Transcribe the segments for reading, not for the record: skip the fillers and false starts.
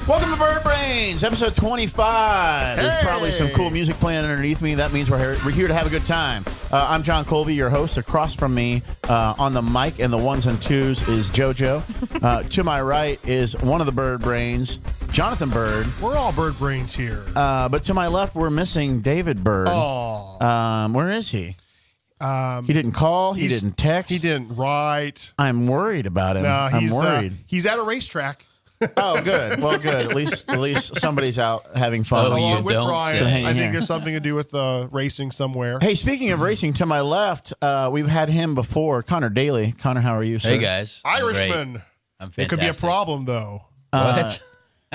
Welcome to Byrd Brains, episode 25. There's probably some cool music playing underneath me. That means we're here to have a good time. I'm Jon Colby, your host. Across from me on the mic and the ones and twos is JoJo. To my right is one of the Byrd Brains, Jonathan Byrd. We're all Byrd Brains here. But to my left, we're missing David Byrd. Oh. Where is he? He didn't call. He didn't text. He didn't write. I'm worried about him. No, I'm worried. He's at a racetrack. Oh, good. Well, good. At least somebody's out having fun. Along with Brian. I think here. there's something to do with racing somewhere. Hey, speaking of racing, to my left, we've had him before, Conor Daly. Conor, how are you, sir? Hey, guys. Irishman. I'm fantastic. It could be a problem, though. What?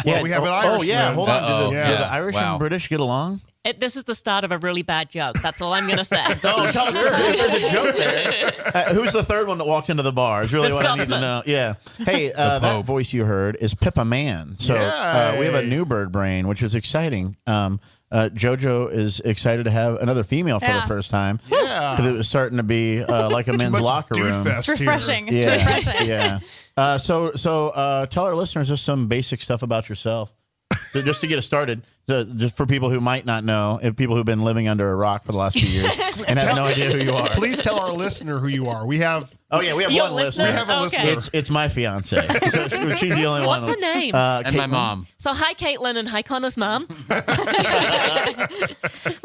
Well, we have an Irishman. Oh, yeah. Hold on. Do Yeah. the Irish and British get along? This is the start of a really bad joke. That's all I'm going to say. There's a joke there. Who's the third one that walks into the bar? Is really The what I need to Scotsman. know. Yeah. Hey, that voice you heard is Pippa Mann. So we have a new Byrd Brain, which is exciting. JoJo is excited to have another female for the first time. Yeah. Because it was starting to be like a men's locker room. It's refreshing. Here. It's refreshing. Yeah. So tell our listeners just some basic stuff about yourself. So just to get us started, just for people who might not know, if people who've been living under a rock for the last few years and have no idea who you are. Please tell our listener who you are. We have we have Your one listener. We have a listener. It's my fiance. So she's the only one. What's her name? And my mom. So hi, Caitlin, and hi, Connor's mom.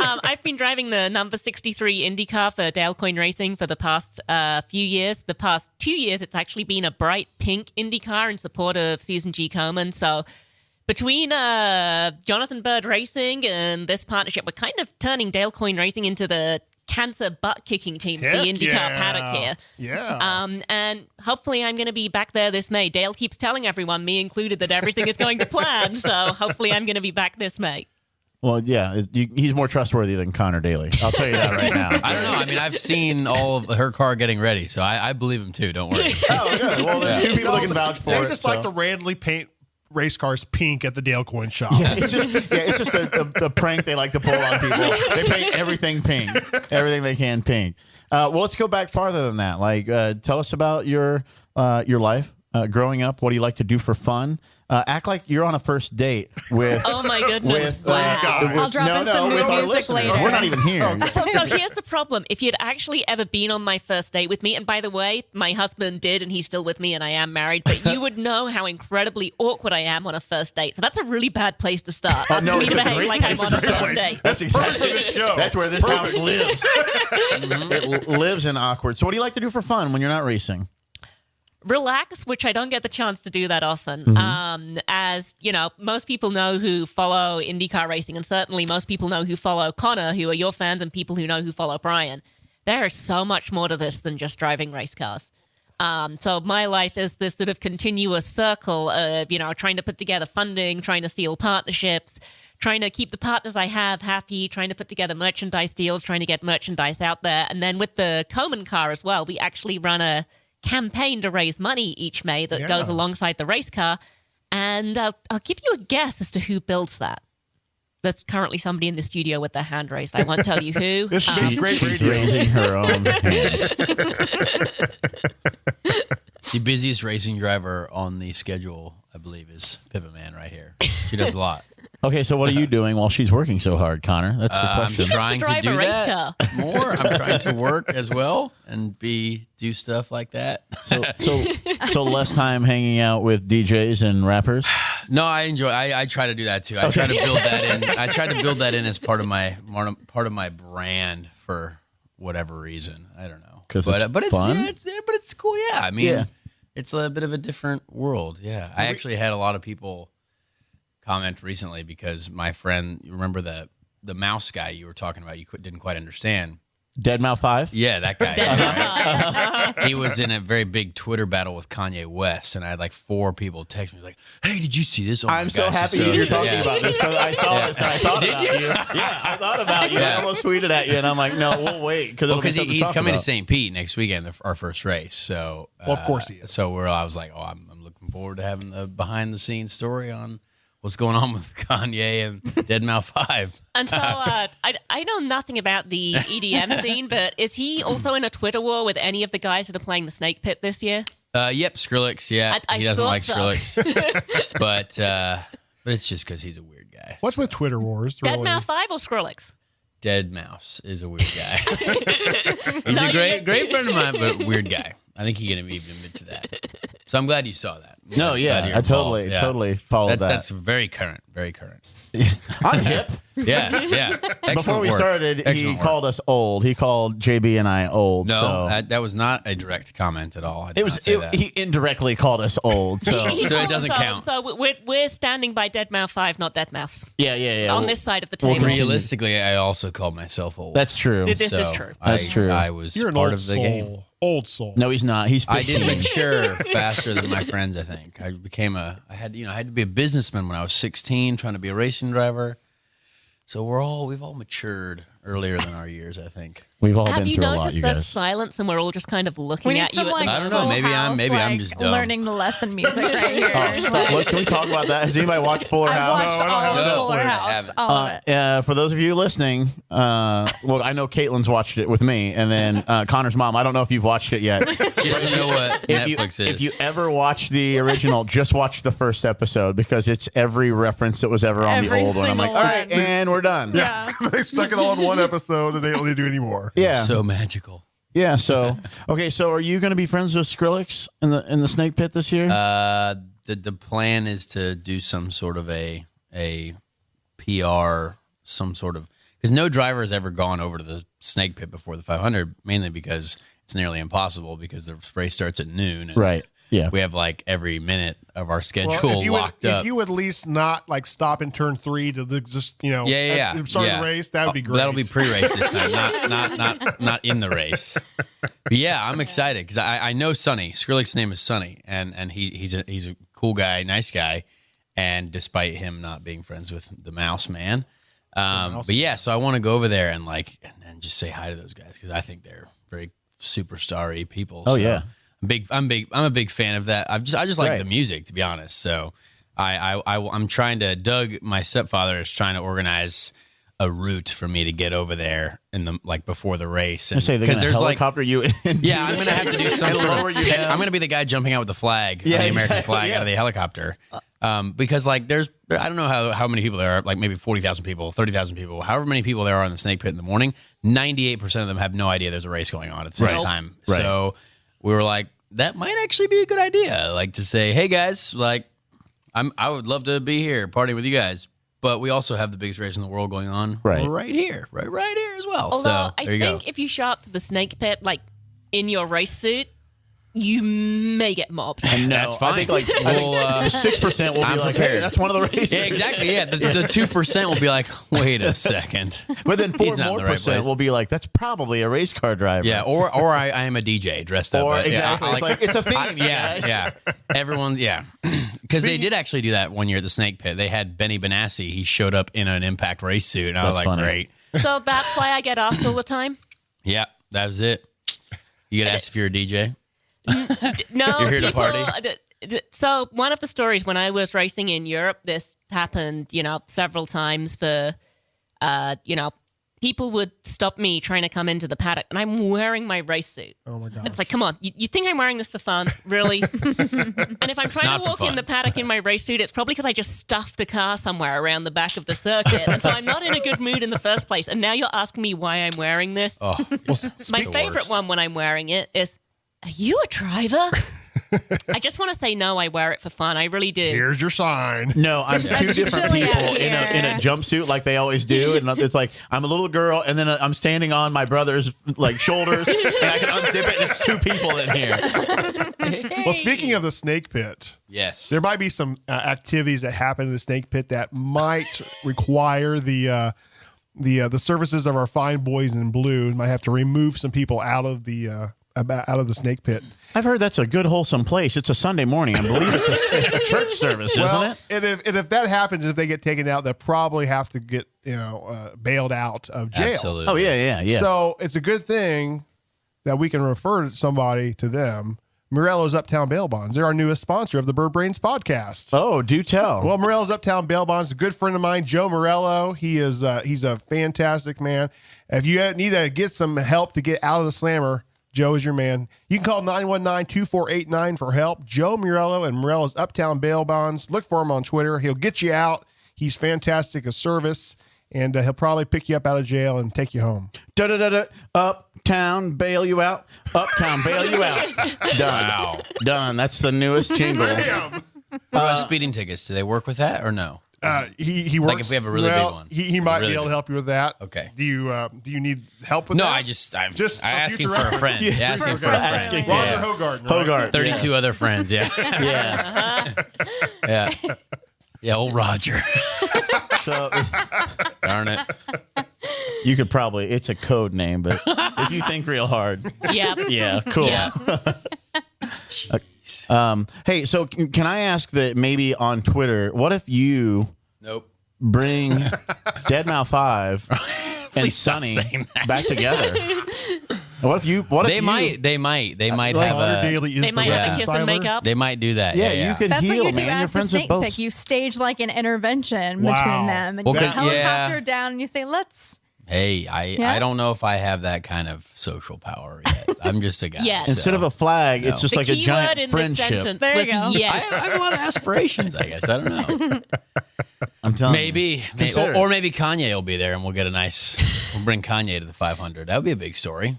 I've been driving the number 63 IndyCar for Daly Coin Racing for the past few years. The past 2 years, it's actually been a bright pink IndyCar in support of Susan G. Komen. So between Jonathan Byrd Racing and this partnership, we're kind of turning Daly Coin Racing into the cancer butt-kicking team for the IndyCar paddock here. Yeah. And hopefully I'm going to be back there this May. Dale keeps telling everyone, me included, that everything is going to plan. So hopefully I'm going to be back this May. Well, yeah, he's more trustworthy than Conor Daly. I'll tell you that right now. I don't know. I mean, I've seen all of her car getting ready, so I believe him too. Don't worry. Oh, good. Well, there's two people that can vouch for it. They just like to randomly paint race cars pink at the Daly Coin shop. Yeah, it's just a prank they like to pull on people. They paint everything pink, everything they can pink. Well, let's go back farther than that. Like, tell us about your life growing up. What do you like to do for fun? Act like you're on a first date with. Oh my goodness! I'll drop in some new with our music listeners. later. We're not even here. So here's the problem. If you'd actually ever been on my first date with me, and by the way, my husband did, and he's still with me, and I am married, but you would know how incredibly awkward I am on a first date. So that's a really bad place to start. That's for me to behave like I'm on a first date. That's exactly the show. That's where this house lives. It lives in awkward. So what do you like to do for fun when you're not racing? Relax, which I don't get the chance to do that often. As you know, most people know who follow IndyCar racing, and certainly most people know who follow Conor, who are your fans, and people who know who follow Brian. There is so much more to this than just driving race cars. So my life is this sort of continuous circle of, trying to put together funding, trying to seal partnerships, trying to keep the partners I have happy, trying to put together merchandise deals, trying to get merchandise out there. And then with the Komen car as well, we actually run a campaign to raise money each May that goes alongside the race car. And I'll give you a guess as to who builds that. There's currently somebody in the studio with their hand raised. I won't tell you who. She's raising her own hand. The busiest racing driver on the schedule, I believe, is Pippa Mann right here. She does a lot. Okay, so what are you doing while she's working so hard, Conor? That's the question. I'm trying to drive do a race that car. more. I'm trying to work as well and do stuff like that. So less time hanging out with DJs and rappers? No, I enjoy. I try to do that too. I try to build that in. I try to build that in as part of my brand for whatever reason. I don't know. But it's fun? But it's cool. Yeah, I mean, it's a bit of a different world. Yeah, I actually had a lot of people comment recently because my friend, you remember the mouse guy you were talking about, you didn't quite understand. Deadmau 5? Yeah, that guy. He was in a very big Twitter battle with Kanye West, and I had like 4 people text me like, "Hey, did you see this?" Oh I'm so happy you're talking about this because I saw this and I thought about you. Yeah, I thought about you. I almost tweeted at you, and I'm like, no, we'll wait because he's coming to St. Pete next weekend, our first race. So, of course he is. So I was like, I'm looking forward to having the behind the scenes story on what's going on with Kanye and Deadmau 5. And so I know nothing about the EDM scene, but is he also in a Twitter war with any of the guys that are playing the Snake Pit this year? Yep, Skrillex, yeah. I he doesn't thought like so. Skrillex. But, But it's just because he's a weird guy. What's with Twitter wars? Dead Really? Mouse 5 or Skrillex? Dead Mouse is a weird guy. He's a great friend of mine, but weird guy. I think he can even admit to that. So I'm glad you saw that. No, yeah, I totally followed that. That's very current. Very current. I'm hip. Yeah. Excellent Before we work. started, he Excellent work. called us old. He called JB and I old. No, so. that was not a direct comment at all. I did It not was. say that. He indirectly called us old. So So it doesn't count. So we're standing by Dead Mouse 5, not Dead Mouse. yeah. On this side of the table. Realistically, I also called myself old. That's true. This is true. That's true. I was You're an part old of the soul. game. Old soul. No, he's not. He's 15. I did mature faster than my friends. I think I had to be a businessman when I was 16, trying to be a racing driver. So we've all matured earlier than our years, I think. We've all Have been you through a lot, noticed you the guys. silence and we're all just kind of looking We need at you? some like I don't know, Full maybe I'm- House, maybe I'm like, just dumb. learning the lesson music right here. Oh, stop. Look, can we talk about that? Has anybody watched Fuller I've House? watched No, I don't all have of Netflix. Fuller I House, haven't. all of it. For those of you listening, well, I know Caitlin's watched it with me, and then Connor's mom. I don't know if you've watched it yet. She doesn't know what Netflix is. If you ever watch the original, just watch the first episode because it's every reference that was ever on Every the old one. I'm like, single all right, one. and we're done. Yeah. They stuck it all in one episode and they don't need to do any more. Yeah. so magical. Yeah. So, okay. So, are you going to be friends with Skrillex in the Snake Pit this year? The plan is to do some sort of a PR, some sort of, because no driver has ever gone over to the Snake Pit before the 500, mainly because it's nearly impossible because the race starts at noon. And Right. Yeah. We have like every minute of our schedule Well, if you locked would, up. If you would at least not like stop in turn 3 to just start the race, that would be great. That'll be pre-race this time, not in the race. But yeah, I'm excited because I know Sonny. Skrillex's name is Sonny, and he's a cool guy, nice guy, and despite him not being friends with the Mouse Man, but yeah, so I want to go over there and just say hi to those guys because I think they're very superstar-y people. Oh, so yeah. I'm a big fan of that. I just like Right. the music, to be honest. So I'm trying to. Doug, my stepfather, is trying to organize a route for me to get over there in the before the race. I say they're going to helicopter you in. Yeah, I'm going to have to do some And sort lower of. you down. I'm going to be the guy jumping out with the flag, Yeah, the American exactly, flag, yeah. out of the helicopter. Because there's I don't know how many people there are, like maybe 40,000 people, 30,000 people, however many people there are in the Snake Pit in the morning. 98% of them have no idea there's a race going on at the same Right. time. Right. So we were like, that might actually be a good idea. Like to say, hey guys, I would love to be here partying with you guys. But we also have the biggest race in the world going on right here as well. Although so I there you think go. if you show up to the Snake Pit in your race suit, you may get mobbed. No, That's fine. I think 6% will be I'm like, prepared. hey, that's one of the races. Yeah, exactly. Yeah, the 2% will be like, wait a second. But then 4% He's not in the right place. will be like, that's probably a race car driver. Yeah, or I am a DJ dressed up. Or but yeah, exactly. It's a theme. yeah. Everyone, yeah. Because they did actually do that one year at the Snake Pit. They had Benny Benassi. He showed up in an Impact race suit, and I was That's like, funny. great. So that's why I get asked all the time. Yeah, that was it. You get asked if you're a DJ. No, You're here to party? So one of the stories when I was racing in Europe, this happened, several times for, people would stop me trying to come into the paddock, and I'm wearing my race suit. Oh my god! It's like, come on, you think I'm wearing this for fun, really? And if I'm trying not to for walk in fun. the paddock in my race suit, it's probably because I just stuffed a car somewhere around the back of the circuit, and so I'm not in a good mood in the first place. And now you're asking me why I'm wearing this. Oh, My favorite one when I'm wearing it is, are you a driver? I just want to say no, I wear it for fun. I really do. Here's your sign. No, I'm two different chilly people out in here. a jumpsuit like they always do. And it's like, I'm a little girl, and then I'm standing on my brother's shoulders, and I can unzip it, and it's two people in here. Well, speaking of the Snake Pit, yes. there might be some activities that happen in the Snake Pit that might require the services of our fine boys in blue. Might have to remove some people out of the Snake Pit. I've heard that's a good, wholesome place. It's a Sunday morning. I believe it's a church service, Well, isn't it? and if that happens, if they get taken out, they'll probably have to get bailed out of jail. Absolutely. Oh, yeah. So it's a good thing that we can refer somebody to them. Morello's Uptown Bail Bonds. They're our newest sponsor of the Byrd Brains Podcast. Oh, do tell. Well, Morello's Uptown Bail Bonds, a good friend of mine, Joe Morello. He's a fantastic man. If you need to get some help to get out of the slammer, Joe is your man. You can call 919-2489 for help. Joe Morello and Morello's Uptown Bail Bonds. Look for him on Twitter. He'll get you out. He's fantastic at service, and he'll probably pick you up out of jail and take you home. Uptown, bail you out. Uptown, bail you out. Done. Wow. Done. That's the newest jingle. What about speeding tickets? Do they work with that or no? He works. Like if we have a really big one. He might Really be able to big. help you with that. Okay. Do you need help with No, that? I'm Just a asking future for a reference. friend. Yeah. Asking for a friend. Asking- Roger Yeah. Hogarth. Right? Hogarth. 32 other friends. Yeah. Yeah. Yeah. Yeah. Old Roger. So Darn it. you could probably, it's a code name, but if you think real hard. Yep. Yeah. Cool. Yeah. Hey, so can I ask that maybe on Twitter, what if you Nope. bring Deadmau 5 and Please stop Sonny saying that. back together? What if you? They might like have Connor a. Daly is They the might have a kiss and reconciler. make up. They might do that. Yeah, Yeah. you could That's heal, what you do man. You're at the friends with snake both. pick. You stage like an intervention Wow. between them, and Well, you 'cause- helicopter yeah. down, and you say, "Let's." Hey, Yeah? I don't know if I have that kind of social power yet. I'm just a guy. Yes. Instead of a flag, No. it's just The like a key giant word in friendship. this sentence There you was go. I yes. have a lot of aspirations, I guess. I don't know. I'm telling Maybe. you. Consider it. Or maybe Kanye will be there and we'll get we'll bring Kanye to the 500. That would be a big story.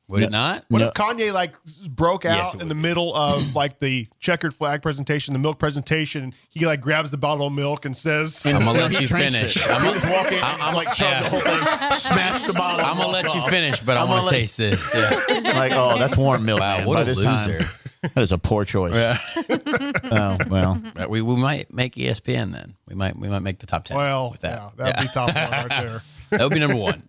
Would it not? What No. if Kanye like broke Yes, out it in would the be. middle of like the checkered flag presentation, the milk presentation? He like grabs the bottle of milk and says, I'm going to let He you drinks finish. it. I'm He going was walking, I'm like chug the whole thing, smash the bottle. to and let walk you off. finish, but I I'm want gonna to let- taste this. Yeah. Like, oh, that's warm milk. Wow, man. what By a this loser. time, that is a poor choice. Yeah. Oh well. We might make ESPN then. We might make the top 10 "Well, with that. yeah, that'd be top one right there." That would be number one.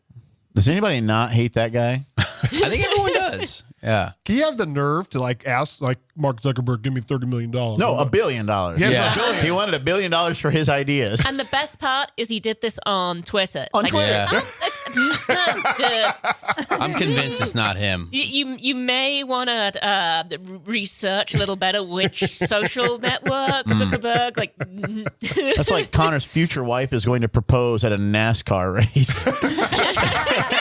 Does anybody not hate that guy? I think everyone does. Yeah. Can you have the nerve to like ask like Mark Zuckerberg, give me $30 million? No, $1 billion. Yes, Yeah. $1 billion. He wanted $1 billion for his ideas. And the best part is he did this on Twitter. It's On like, Twitter. Yeah. oh, I'm convinced it's not him. you may want to research a little better which social network Zuckerberg like. That's like Connor's future wife is going to propose at a NASCAR race.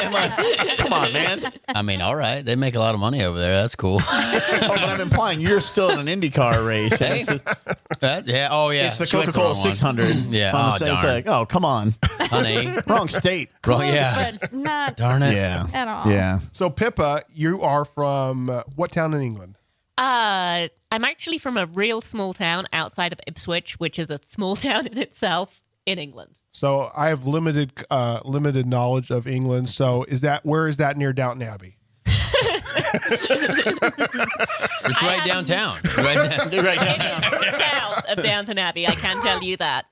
I'm like, come on, man. I mean, all right. They make a lot of money over there. That's cool. Oh, but I'm implying you're still in an IndyCar race. Hey. Yeah. Oh, yeah. It's the She went Coca-Cola wrong one. 600. Yeah. On the Oh, same darn. thing. Oh, come on. Honey. Wrong state. Wrong. Yeah. but not Darn it. Yeah. at all. Yeah. So Pippa, you are from what town in England? I'm actually from a real small town outside of Ipswich, which is a small town in itself in England. So I have limited knowledge of England. So where is that near Downton Abbey? It's right downtown. Right down. It is south of Downton Abbey, I can tell you that.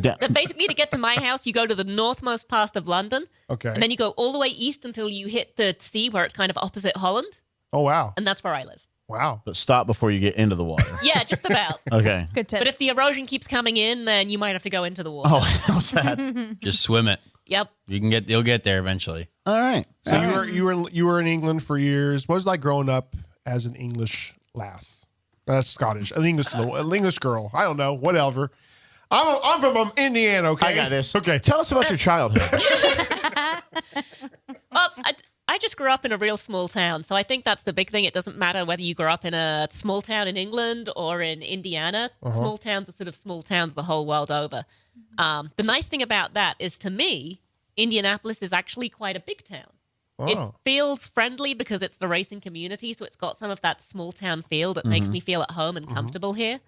Da- But basically, to get to my house, you go to the northmost part of London, Okay. and then you go all the way east until you hit the sea, where it's kind of opposite Holland, Oh wow, and that's where I live. wow. But stop before you get into the water. Yeah, just about. Okay. Good tip. But if the erosion keeps coming in, then you might have to go into the water. Oh, how's that? Just swim it. Yep. You'll get there eventually. All right. So you were in England for years. What was it like growing up as an English lass? That's Scottish. An English girl. I don't know. Whatever. I'm from Indiana. Okay, I got this. Okay. Tell us about your childhood. Well, I just grew up in a real small town, so I think that's the big thing. It doesn't matter whether you grew up in a small town in England or in Indiana. Small towns are sort of small towns the whole world over. The nice thing about that is, to me, Indianapolis is actually quite a big town. It Oh. feels friendly because it's the racing community, so it's got some of that small town feel that makes me feel at home and comfortable here.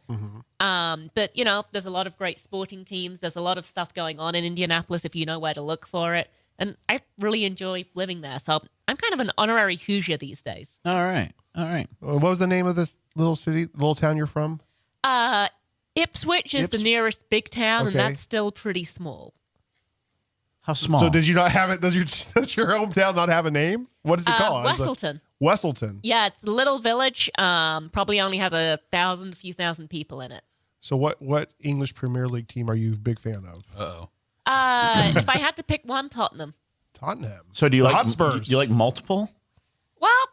But, there's a lot of great sporting teams. There's a lot of stuff going on in Indianapolis if you know where to look for it. And I really enjoy living there. So I'm kind of an honorary Hoosier these days. All right. All right. What was the name of this little town you're from? Ipswich is the nearest big town, and Okay. that's still pretty small. How small? So did you not have it? Does your hometown not have a name? What is it called? Wesselton. Wesselton. Yeah, it's a little village. Probably only has a few thousand people in it. So what English Premier League team are you a big fan of? Uh-oh. If I had to pick one, Tottenham. Tottenham. So do you The like Hotspurs? You like multiple? Well,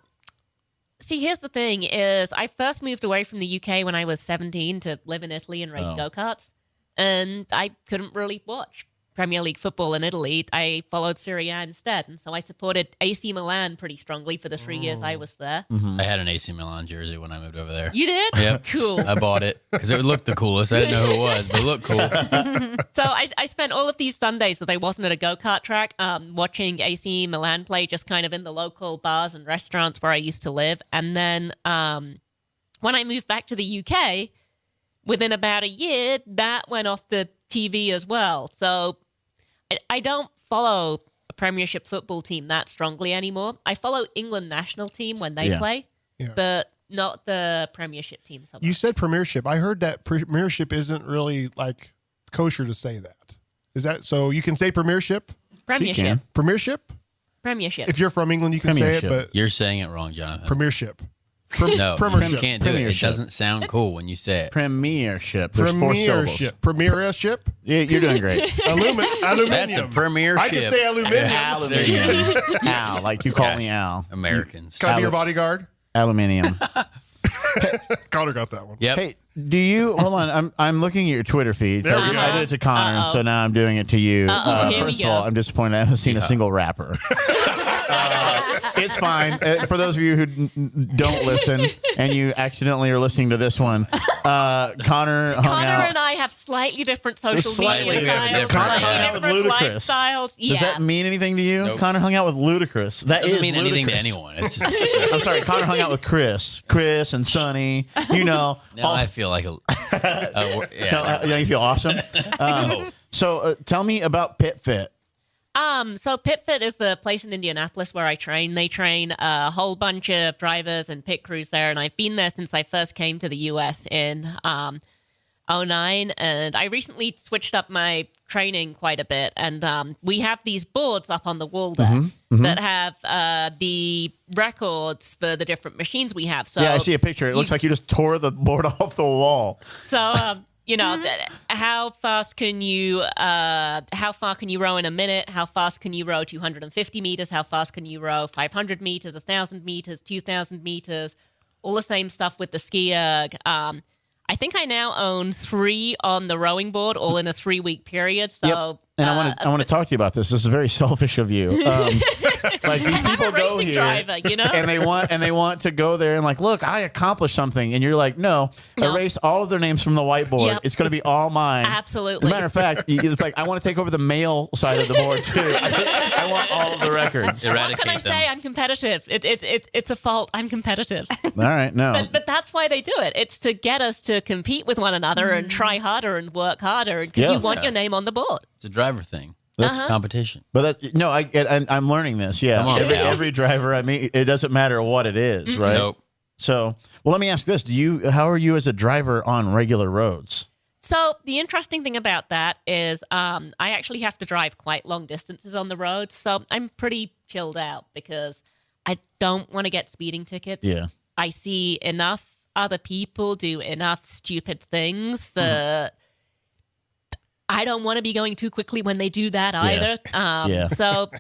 see, here's the thing: is I first moved away from the UK when I was 17 to live in Italy and race go-karts, and I couldn't really watch Premier League football in Italy, I followed Serie A instead. And so I supported AC Milan pretty strongly for the 3 years I was there. I had an AC Milan jersey when I moved over there. You did? Yep. Cool. I bought it because it looked the coolest. I didn't know who it was, but it looked cool. So I spent all of these Sundays that I wasn't at a go-kart track watching AC Milan play just kind of in the local bars and restaurants where I used to live. And then when I moved back to the UK, within about a year, that went off the TV as well. So I don't follow a Premiership football team that strongly anymore. I follow England national team when they play, but not the Premiership team so much. You said Premiership. I heard that Premiership isn't really like kosher to say that. Is that so? You can say Premiership? Premiership. Premiership? Premiership. If you're from England, you can say it, Premiership. but You're saying it wrong, Jonathan. Premiership. No, Premiership. you can't do it. It Premiership. doesn't sound cool when you say it. Premiership. There's 4 syllables. Premiership. Yeah, you're doing great. Aluminium. That's a premiership. I can say aluminium. Aluminium. Al, like you call me Al. Americans. Can I be your bodyguard? Aluminium. Connor got that one. Yep. Hey, do you hold on? I'm looking at your Twitter feed. There we go. I did it to Connor, and so now I'm doing it to you. Here we First of all, go. I'm disappointed I haven't seen a single rapper. It's fine. For those of you who don't listen and you accidentally are listening to this one, Connor hung Connor out. and I have slightly different social Slightly media styles, different, slightly yeah. different With Ludacris. lifestyles. Yeah. Does that mean anything to you? Nope. Connor hung out with Ludacris. That Doesn't is mean anything to Ludacris. anyone. It's just, I'm sorry. Connor hung out with Chris and Sonny. You know. now I feel like You feel awesome. So tell me about Pit Fit. So PitFit is the place in Indianapolis where I train. They train a whole bunch of drivers and pit crews there, and I've been there since I first came to the U.S. in 2009, and I recently switched up my training quite a bit, and we have these boards up on the wall there that have the records for the different machines we have. So Yeah, I see a picture. It looks like you just tore the board off the wall. So, you know, how far can you row in a minute? How fast can you row 250 meters? How fast can you row 500 meters, 1,000 meters, 2,000 meters? All the same stuff with the ski erg. I think I now own 3 on the rowing board, all in a 3-week period. So, And I want to talk to you about this. This is very selfish of you. Like these I'm people a go racing here, driver, you know? and they want to go there and like, look, I accomplished something, and you're like, no, erase all of their names from the whiteboard. Yep. It's going to be all mine. Absolutely. As a matter of fact, it's like I want to take over the male side of the board too. I want all of the records. What eradicate can I them. say? I'm competitive. It's a fault. I'm competitive. All right, no. But that's why they do it. It's to get us to compete with one another and try harder and work harder because Yeah. you want your name on the board. it's a driver thing. That's Competition. But that, no, I'm learning this. Yeah, Come on, now. every driver I meet, it doesn't matter what it is, right? Nope. So, well, let me ask this: how are you as a driver on regular roads? So the interesting thing about that is I actually have to drive quite long distances on the road. So I'm pretty chilled out because I don't want to get speeding tickets. Yeah. I see enough other people do enough stupid things that I don't want to be going too quickly when they do that either. Yeah. So,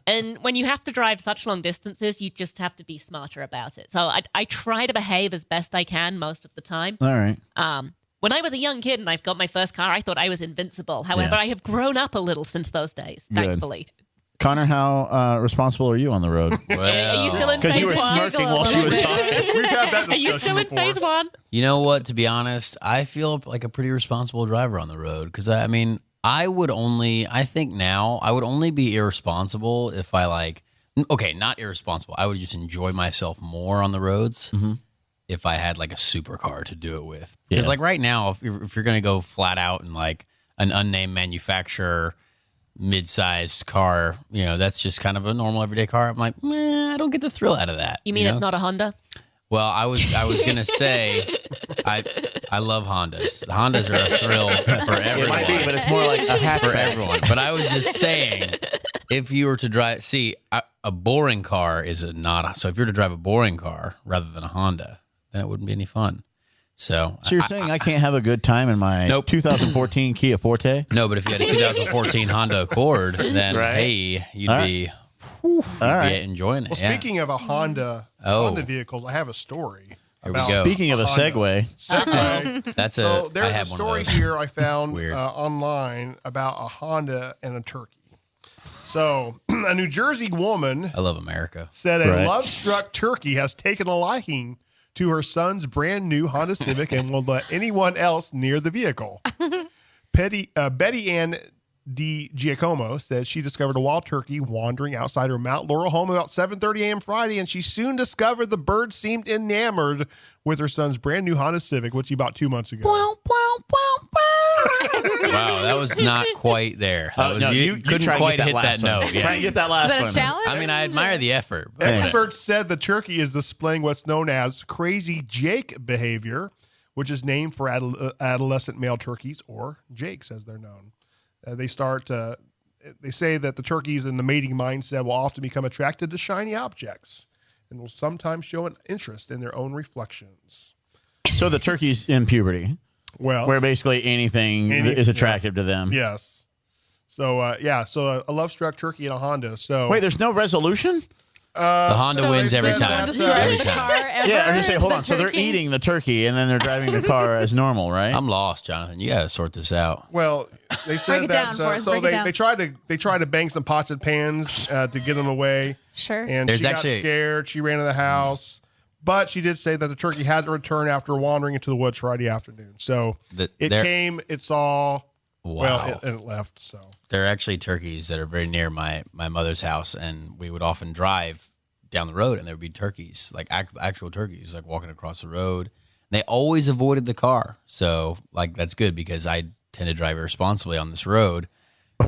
and when you have to drive such long distances, you just have to be smarter about it. So I try to behave as best I can most of the time. All right. When I was a young kid and I've got my first car, I thought I was invincible. However, Yeah. I have grown up a little since those days, Good. thankfully. Connor, how responsible are you on the road? Are you still in Because phase you were one? smirking while she was talking. We've had that discussion Are you still in before. phase one? You know what? To be honest, I feel like a pretty responsible driver on the road because I think now I would only be irresponsible if not irresponsible. I would just enjoy myself more on the roads if I had like a supercar to do it with. Because Yeah. like right now, if you're going to go flat out in like an unnamed manufacturer mid-sized car, you know, that's just kind of a normal everyday car. I'm like, I don't get the thrill out of that. You mean know? it's not a Honda? Well, I was gonna say, I love Hondas. Hondas are a thrill for everyone. It might be, but it's more like a hatchback. for everyone. But I was just saying, if you were to drive, a boring car is not. So if you were to drive a boring car rather than a Honda, then it wouldn't be any fun. So So you're saying I can't have a good time in my Nope. 2014 Kia Forte? no, but if you had a 2014 Honda Accord, then Right. hey, you'd All be All right. enjoying it. Well, yeah. speaking of Honda vehicles, I have a story. Here we go. Speaking of a segue. Segue. That's So I there's a have one of story those. here I found Weird. online about a Honda and a turkey. So a New Jersey woman I love America. said a Right. love-struck turkey has taken a liking to her son's brand new Honda Civic and won't let anyone else near the vehicle. Betty Ann D. Giacomo said she discovered a wild turkey wandering outside her Mount Laurel home about 7:30 a.m. Friday, and she soon discovered the bird seemed enamored with her son's brand new Honda Civic, which he bought 2 months ago. Wow, that was not quite there. That was, No, you couldn't try and quite get hit last that one. note. Yeah. Try and get that Is last that one. a challenge? I mean, I admire the effort. But Experts said the turkey is displaying what's known as crazy Jake behavior, which is named for adolescent male turkeys, or Jakes as they're known. They say that the turkeys in the mating mindset will often become attracted to shiny objects and will sometimes show an interest in their own reflections. So the turkey's in puberty, Well, where basically anything is attractive to them. yes. So, a love-struck turkey and a Honda. So Wait, there's no resolution? the Honda So wins it's every just time. just Every driving time. the car ever? Yeah, I was gonna say, Is hold the on. So they're turkey- eating the turkey and then they're driving the car as normal, right? I'm lost, Jonathan. You got to sort this out. Well, they said it that down for us, so break it they down. tried to bang some pots and pans to get them away, Sure. and There's she got actually- scared. She ran to the house, but she did say that the turkey had to return after wandering into the woods Friday afternoon. So it saw. Wow. Well, and it left. So There are actually turkeys that are very near my mother's house, and we would often drive down the road, and there would be turkeys, like actual turkeys, like walking across the road. They always avoided the car, so like that's good because I tend to drive irresponsibly on this road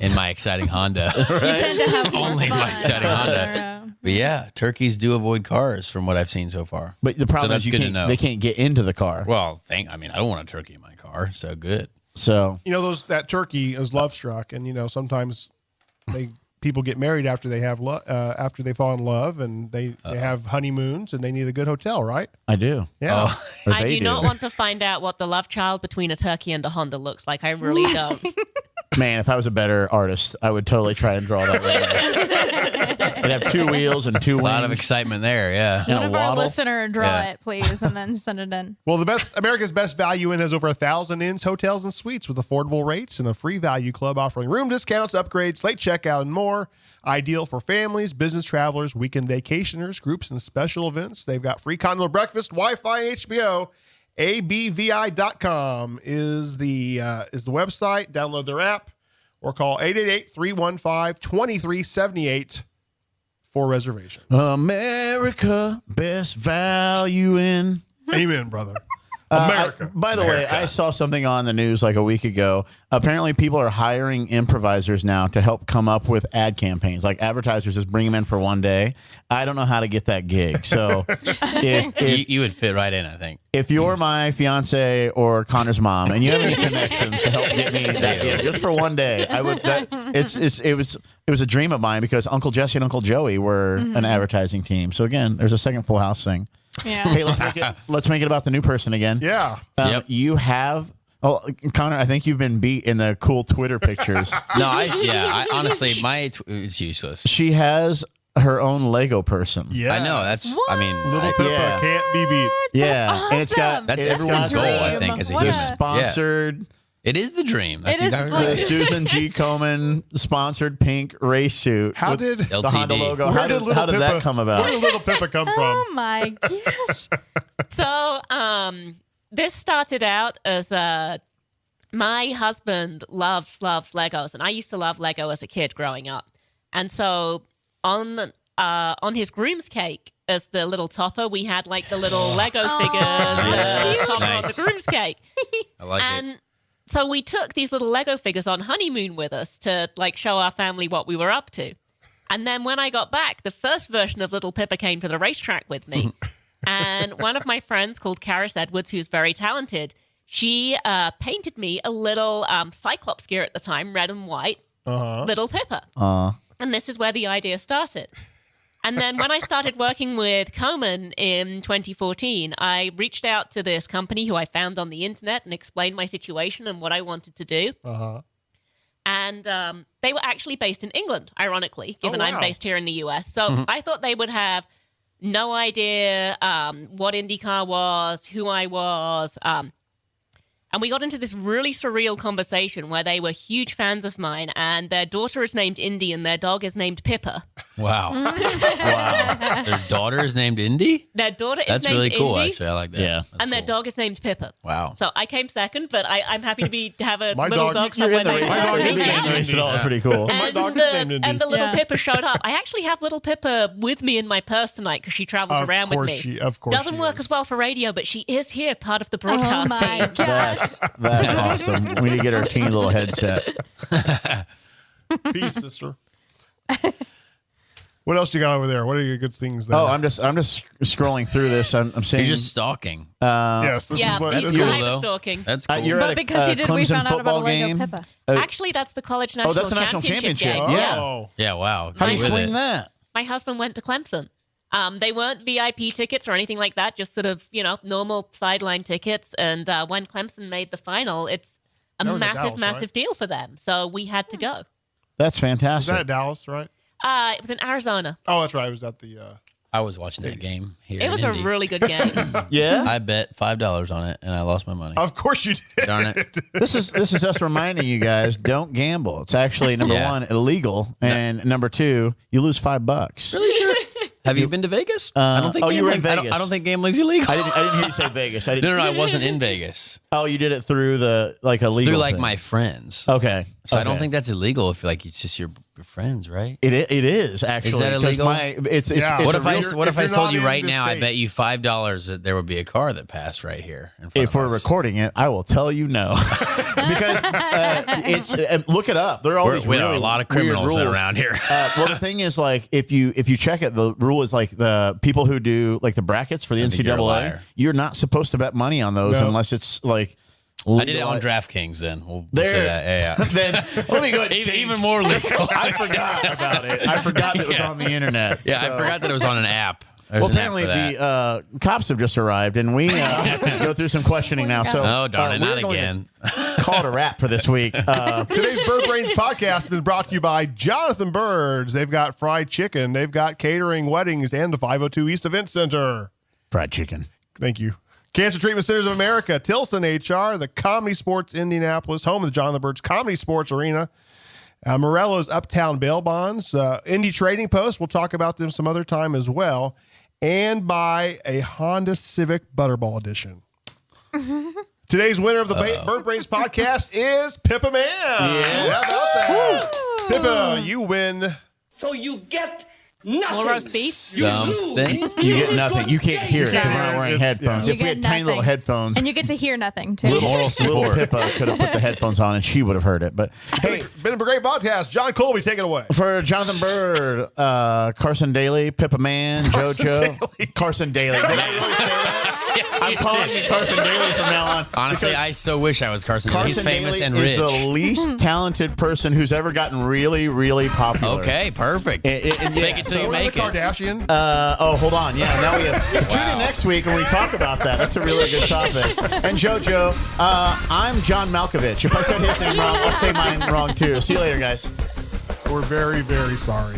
in my exciting Honda. You tend to have more Only fun. my exciting Honda. But yeah, turkeys do avoid cars from what I've seen so far. But the problem that's is you good to can't, know. they can't get into the car. Well, I don't want a turkey in my car, so good. So that turkey is love struck, and sometimes people get married after they have after they fall in love, and they have honeymoons, and they need a good hotel, right? I do. Yeah. Or I they do not want to find out what the love child between a turkey and a Honda looks like. I really don't. Man, if I was a better artist, I would totally try and draw that. Right. It'd have two wheels and two A wings. lot of excitement there, yeah. And a One of our waddle. listener draw Yeah. it, please, and then send it in. Well, America's Best Value Inn has over 1,000 inns, hotels, and suites with affordable rates and a free value club offering room discounts, upgrades, late checkout, and more. Ideal for families, business travelers, weekend vacationers, groups, and special events. They've got free continental breakfast, Wi-Fi, and HBO. abvi.com is the website. Download their app or call 888-315-2378 for reservations. America Best Value in. Amen, brother. America. By the way, I saw something on the news like a week ago. Apparently, people are hiring improvisers now to help come up with ad campaigns. Like advertisers just bring them in for one day. I don't know how to get that gig. So You would fit right in, I think. if you're my fiance or Conor's mom and you have any connections to help get me that gig just for one day, I would. It was a dream of mine because Uncle Jesse and Uncle Joey were an advertising team. So again, there's a second Full House thing. Yeah. Hey, let's make it about the new person again. Yeah. Yep. You have. Oh, Conor, I think you've been beat in the cool Twitter pictures. I honestly, it's useless. She has her own Lego person. Yeah. I know. That's, What? I mean, Little Pippa Yeah. can't be beat. Yeah, That's and it's got awesome. that's it's everyone's got goal, I dream. think, as a What the human. sponsored It is the dream. That's It is exactly the the right. Susan G. Komen sponsored pink race suit. How with did the Honda LTD. logo? Where How did did, little how did Pippa, that come Where about? did little Pippa come from? Oh my gosh. So, this started out as my husband loves Legos, and I used to love Lego as a kid growing up. And so on his groom's cake as the little topper, we had like the little Lego figures Nice. top on the Nice. groom's cake. I like And it. so we took these little Lego figures on honeymoon with us to like show our family what we were up to. And then when I got back, the first version of Little Pippa came to the racetrack with me. And one of my friends called Karis Edwards, who's very talented, she painted me a little Cyclops gear at the time, red and white, Little Pippa. And this is where the idea started. And then when I started working with Komen in 2014, I reached out to this company who I found on the internet and explained my situation and what I wanted to do. And they were actually based in England, ironically, given I'm wow. based here in the US. So I thought they would have no idea what IndyCar was, who I was. And we got into this really surreal conversation where they were huge fans of mine, and their daughter is named Indy and their dog is named Pippa. Wow. Wow. Their daughter is named Indy? Their daughter is That's named really cool, Indy. actually. I like that. Yeah. That's And their cool. dog is named Pippa. Wow. So I came second, but I'm happy to have a My little dog- dog you're somewhere in the named race. My dog is Indy. named Race it all is pretty cool. My dog is named Indy. And the little Yeah. Pippa showed up. I actually have little Pippa with me in my purse tonight because she travels around with me. Of course Doesn't she work is. as well for radio, but she is here, part of the broadcast my team. gosh. That's awesome. We need to get her a teeny little headset. Peace, sister. What else you got over there? What are your good things there? Oh, I'm just scrolling through this. I'm seeing. You're just stalking. yes, this Yeah, is what it's this cool, is. kind though. of stalking. That's cool. you're But at because you did, we Clemson found out about a football Lego game. Pippa. Actually, that's the college national, that's the national championship. game. Yeah. Oh. Yeah, wow. How do you Get with swing it. that? My husband went to Clemson. They weren't VIP tickets or anything like that, just sort of, normal sideline tickets. And when Clemson made the final, it's a That was at massive, Dallas, massive right? deal for them. So we had to go. That's Is fantastic. that Dallas, right? It was in Arizona. Oh, that's right. I was at the. I was watching that game here. It was in a Indy. really good game. Yeah. I bet $5 on it, and I lost my money. Of course you did. Darn it. This is us reminding you guys, don't gamble. It's actually number Yeah. one, illegal, and number two, you lose $5. Really sure? Have you been to Vegas? I don't think. oh, you were in gambling- Vegas. I don't think gambling's illegal. I didn't hear you say Vegas. I No, didn't. no, I wasn't in Vegas. Oh, you did it through the a legal Through thing. my friends. Okay. So I don't Okay. think that's illegal if it's just your friends, right? it is actually. Is that 'cause illegal? It's Yeah. What a if I real- what if I you're told not you in right the now? I state. bet you $5 that there would be a car that passed right here. In front if of we're us. recording it, I will tell you no, because it's look it up. There are all these We know really a lot of weird criminals rules. around here. Well, the thing is, like, if you check it, the rule is like the people who do like the brackets for the I think you're a NCAA, liar. you're not supposed to bet money on those No. unless it's like. I did it on DraftKings. Then we'll There. say that. Yeah, yeah. Then let me go ahead and change. Even more legal. I forgot about it. I forgot that it was Yeah. on the internet. Yeah, So- I forgot that it was on an app. There's Well, an app apparently for that. the cops have just arrived, and we have to go through some questioning now. So, Oh, darn it, we're not going again. to call it a wrap for this week. Today's Byrd Brains Podcast has been brought to you by Jonathan Birds. They've got fried chicken. They've got catering, weddings, and the 502 East Event Center. Fried chicken. Thank you. Cancer Treatment Centers of America, Tilson HR, the Comedy Sports Indianapolis, home of the Jonathan Birds Comedy Sports Arena, Morello's Uptown Bail Bonds, Indy Trading Post. We'll talk about them some other time as well. And by a Honda Civic Butterball Edition. Today's winner of the Byrd Brains Podcast is Pippa Mann. Yes. How about that? Pippa, you win. So you get nothing. More roast beef? Something. You get nothing. You can't hear it because we're not wearing It's- headphones. yeah. If we had tiny little headphones, And you get to hear nothing, too. Moral little support. Pippa could have put the headphones on and she would have heard it. But hey, Been a great podcast. Jon Colby, take it away. for Jonathan Byrd, Carson Daly, Pippa Mann, JoJo, Carson Daly. Did I really say that? I'm calling you Carson Daly from now on. Honestly, I so wish I was Carson. Daly. He's Carson famous Daly and is rich. the least talented person who's ever gotten really, really popular. Okay, perfect. And Fake it till you Or the make it. Kardashian. Oh, hold on. Yeah, now we have. Tune in next week when we talk about that. That's a really good topic. And JoJo, I'm John Malkovich. If I said his name wrong, I'll say mine wrong too. See you later, guys. We're very, very sorry.